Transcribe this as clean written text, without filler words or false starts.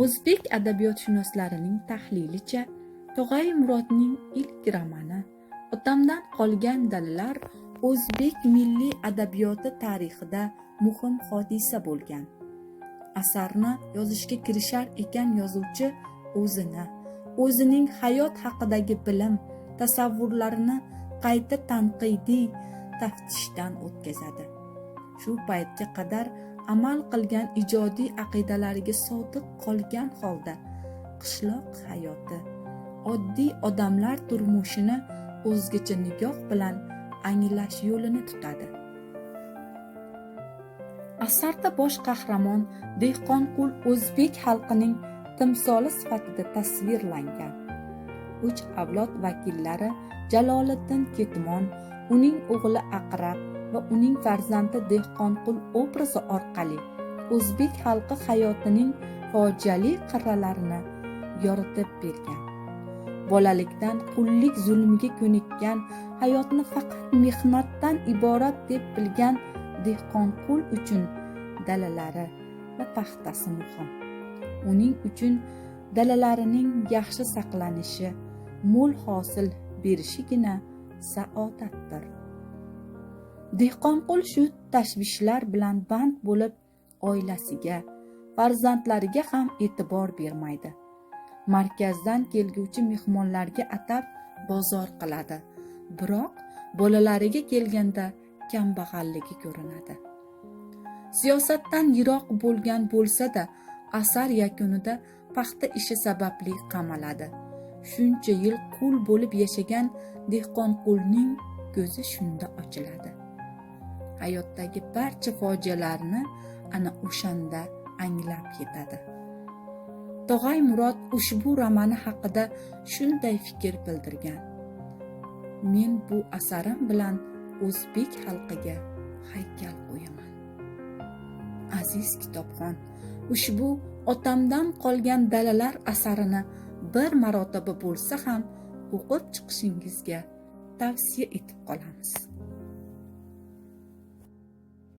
O'zbek adabiyotshunoslarining tahlilicha, Tog'ay Murodning ilk romani Otamdan qolgan dalalar o'zbek milliy adabiyoti tarixida muhim hodisa bo'lgan. Asarni yozishga kirishar ekan yozuvchi o'zining hayot haqidagi bilim, tasavvurlarini qayta tanqidiy taftishdan o'tkazadi. Shu paytga qadar amal qilgan ijodiy aqidalariga sodiq qolgan holda qishloq hayoti, oddiy odamlar turmushini o'zgacha nigoh bilan anglash yo'lini tutadi. Asarda bosh qahramon Dehqonqul o'zbek xalqining timsoli sifatida tasvirlangan. 3 avlod vakillari Jaloliddin Ketmon, uning o'g'li Aqrab va uning farzandi Dehqonqul obrazi orqali o'zbek xalqi hayotining fojiali qirralarini yoritib bergan. Bolalikdan qullik zulmiga ko'nikkan, hayotni faqat mehnatdan iborat deb bilgan Dehqonqul uchun dalalari va paxtasi muhim. Uning uchun dalalarining yaxshi saqlanishi, mo'l hosil berishigina saodatdir. Dehqonqul shu tashvishlar bilan band bo'lib, oilasiga, farzandlariga ham e'tibor bermaydi. Markazdan kelguvchi mehmonlarga atab bozor qiladi, biroq bolalariga kelganda kambag'alligi ko'rinadi. Siyosatdan yiroq bo'lgan bo'lsa-da, asar yakunida paxta ishi sababli qamaladi. Shuncha yil qul bo'lib yashagan Dehqonqulning ko'zi shunda ochiladi. Hayotdagi barcha fojialarni ana o'shanda anglab yetadi. Tog'ay Murod ushbu romani haqida shunday fikr bildirgan: men bu asarim bilan o'zbek xalqiga haykal qo'yaman. Aziz kitobxon, ushbu otamdan qolgan dalalar asarini bir marotaba bo'lsa ham o'qib chiqishingizga tavsiya etib qolamiz.